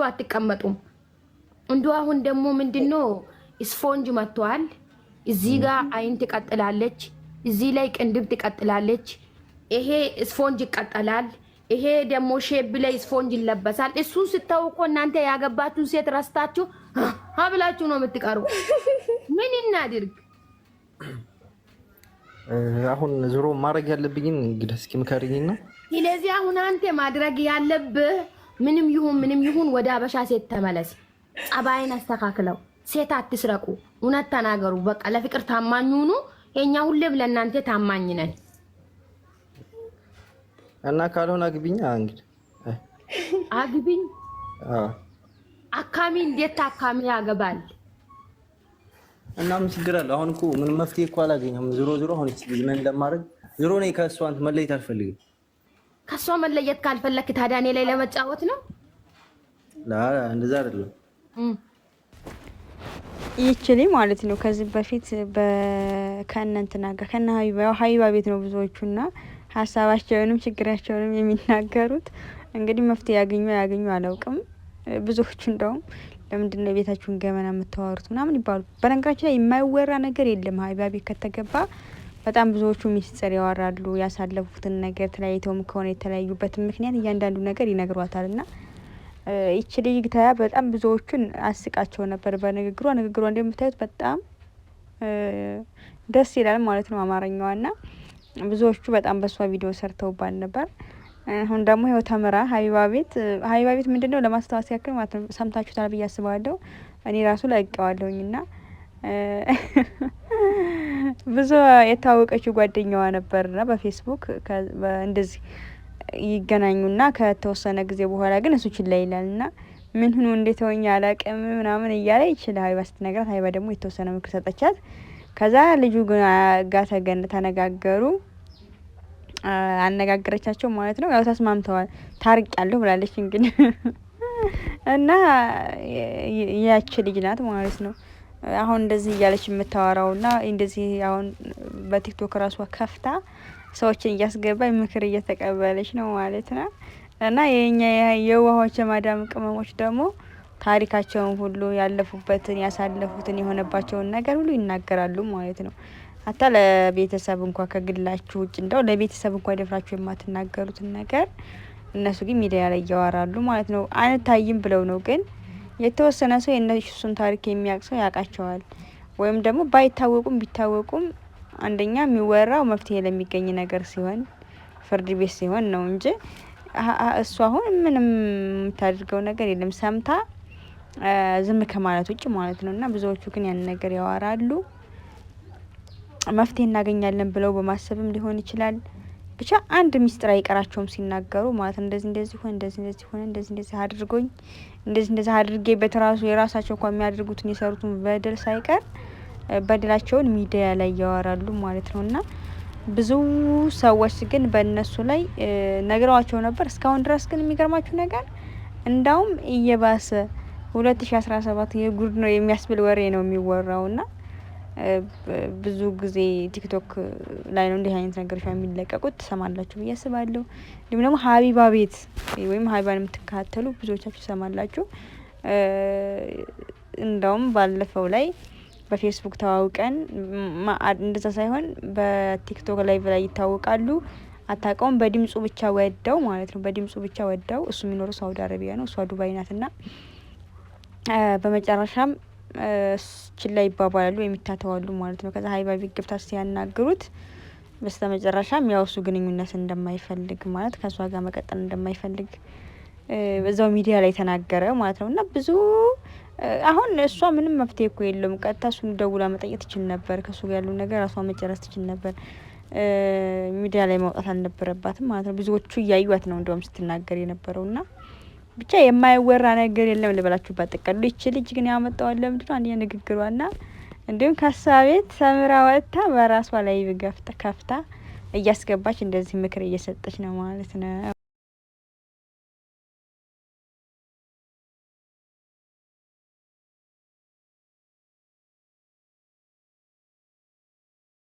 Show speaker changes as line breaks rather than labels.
አትቀመጡም። እንዲሁ አሁን ደግሞ ምንድነው ስፖንጅ መጥቷል። እዚህ ጋር አይን ትቀጥላለች፣ እዚህ ላይ ቅንድብ ትቀጥላለች። ይሄ ስፖንጅ ይቀጠላል። ይሄ ደግሞ ሼብ ላይ ስፖንጅ ይለበሳል። እሱ ስታውቁ እናንተ ያገባችሁ ሴት ረስታችሁ ሀብላችሁ ነው የምትቀሩ። ምን እናድርግ?
አሁን ዞሮ ማድረግ ያለብኝን እንግዲህ እስኪ ምከሪኝና፣
ስለዚህ አሁን አንተ ማድረግ ያለብህ ምንም ይሁን ወደ አበሻ ሴት ተመለስ። ጸባይን አስተካክለው። ሴት አትስረቁ። እውነት ተናገሩ። በቃ ለፍቅር ታማኝ ሁኑ። የኛ ሁሌም ለእናንተ ታማኝ ነን
እና ካልሆነ አግቢኝ። እንግዲህ
አግቢኝ። አካሚ እንዴት ታካሚ ያገባል?
እና ምን ችግር አለ? አሁን እኮ ምንም መፍትሄ እኮ አላገኘም። ዞሮ አሁን እቺ ልጅ ምን እንደማድረግ ዞሮ ነው ከእሷ አንተ መለየት አልፈልግም።
ከእሷ መለየት ካልፈለክ ታዲያ እኔ ላይ ለመጫወት ነው?
እንደዛ አይደለም።
ይችላል ማለት ነው። ከዚህ በፊት ከእናንተና ጋር ከና ሀይባ ቤት ነው ብዙዎቹና ሀሳባቸውንም ችግራቸውንም የሚናገሩት። እንግዲህ መፍትሄ ያገኙ አላውቅም። ብዙዎቹ እንደውም ለምንድን ነው የቤታችሁን ገመና የምታወሩት ምናምን ይባሉ። በነገራችን ላይ የማይወራ ነገር የለም። ሀይባ ቤት ከተገባ በጣም ብዙዎቹ ሚስጥር ያወራሉ። ያሳለፉትን ነገር ተለያይተውም ከሆነ የተለያዩበትን ምክንያት እያንዳንዱ ነገር ይነግሯታልና ይቺ ልጅ ታያ በጣም ብዙዎቹን አስቃቸው ነበር በንግግሯ እንደምታዩት በጣም ደስ ይላል ማለት ነው አማርኛዋና ብዙዎቹ በጣም በሷ ቪዲዮ ሰርተውባል ነበር። አሁን ደግሞ ይኸው ተምራ ሀይባ ቤት ምንድነው ለማስታወስ ያክል ማለት ነው ሰምታችሁታል ብዬ አስባለሁ። እኔ ራሱ ለቀዋለሁኝና ብዙ የታወቀችው ጓደኛዋ ነበርና በፌስቡክ እንደዚህ ይገናኙና ከተወሰነ ጊዜ በኋላ ግን እሱ ችላ ይላልና ምን ሆኖ እንዴት ሆኛ አላቀም ምናምን እያለ ይችላል። ሀይባ ስትነግራት ሀይባ ደግሞ የተወሰነ ምክር ሰጠቻት። ከዛ ልጁ ጋር ተነጋገሩ። አነጋገረቻቸው ማለት ነው። ያው ተስማምተዋል። ታርቂያለሁ ብላለች እንግዲህ እና ያቺ ልጅ ናት ማለት ነው አሁን እንደዚህ እያለች የምታወራውና እንደዚህ አሁን በቲክቶክ ራሷ ከፍታ ሰዎችን እያስገባች ምክር እየተቀበለች ነው ማለት ነው። እና የኛ የዋሆች ማዳም ቅመሞች ደግሞ ታሪካቸውን ሁሉ ያለፉበትን ያሳለፉትን የሆነባቸውን ነገር ሁሉ ይናገራሉ ማለት ነው። አታ ለቤተሰብ እንኳን ከግላችሁ ውጭ እንደው ለቤተሰብ እንኳን ደፍራችሁ የማትናገሩትን ነገር እነሱ ግን ሚዲያ ላይ ያወራሉ ማለት ነው። አንታይም ብለው ነው። ግን የተወሰነ ሰው የእነሱን ታሪክ የሚያውቅ ሰው ያውቃቸዋል። ወይም ደግሞ ባይታወቁም ቢታወቁም አንደኛ የሚወራው መፍትሄ ለሚገኝ ነገር ሲሆን ፍርድ ቤት ሲሆን ነው እንጂ እሱ አሁን ምንም የምታደርገው ነገር የለም ሰምታ ዝም ከማለት ውጭ ማለት ነው። እና ብዙዎቹ ግን ያን ነገር ያወራሉ። መፍትሄ እናገኛለን ብለው በማሰብም ሊሆን ይችላል። ብቻ አንድ ሚስጥር አይቀራቸውም ሲናገሩ ማለት እንደዚህ ሆነ እንደዚህ አድርጎኝ እንደዚህ አድርጌ በተራሱ የራሳቸው እንኳን የሚያደርጉትን የሰሩትን በደል ሳይቀር በደላቸውን ሚዲያ ላይ ያወራሉ ማለት ነው። እና ብዙ ሰዎች ግን በእነሱ ላይ ነግረዋቸው ነበር። እስካሁን ድረስ ግን የሚገርማችሁ ነገር እንዳውም እየባሰ 2017 የጉድ ነው የሚያስብል ወሬ ነው የሚወራውና ብዙ ጊዜ ቲክቶክ ላይ ነው እንዲህ አይነት ነገሮች የሚለቀቁት ተሰማላችሁ ብዬ አስባለሁ። እንዲሁም ደግሞ ሀቢባ ቤት ወይም ሀቢባን የምትከታተሉ ብዙዎቻችሁ ተሰማላችሁ። እንዳውም ባለፈው ላይ በፌስቡክ ተዋውቀን እንደዛ ሳይሆን በቲክቶክ ላይቭ ላይ ይታወቃሉ። አታውቀውም በድምጹ ብቻ ወደው ማለት ነው። በድምጹ ብቻ ወደው እሱ የሚኖረው ሳውዲ አረቢያ ነው፣ እሷ ዱባይ ናትና በመጨረሻም ችላ ይባባላሉ የሚታተዋሉ ማለት ነው። ከዛ ሀይባ ቤት ገብታ ሲያናግሩት በስተመጨረሻም ያው እሱ ግንኙነት እንደማይፈልግ ማለት ከሷ ጋር መቀጠል እንደማይፈልግ በዛው ሚዲያ ላይ ተናገረ ማለት ነው። እና ብዙ አሁን እሷ ምንም መፍትሄ እኮ የለውም። ቀጥታ እሱን ደውላ መጠየቅ ትችል ነበር። ከሱ ጋር ያለው ነገር ራሷ መጨረስ ትችል ነበር። ሚዲያ ላይ ማውጣት አልነበረባትም ማለት ነው። ብዙዎቹ እያዩት ነው እንደውም ስትናገር የነበረውና ብቻ የማይወራ ነገር የለም ልበላችሁ ባጠቃሉ። ይቺ ልጅ ግን ያመጣው ለምንድነው አንዴ ንግግሯና እንዲሁም ከሳቤት ሰምራ ወጥታ በራሷ ላይ ከፍታ እያስገባች እንደዚህ ምክር እየሰጠች ነው ማለት ነው።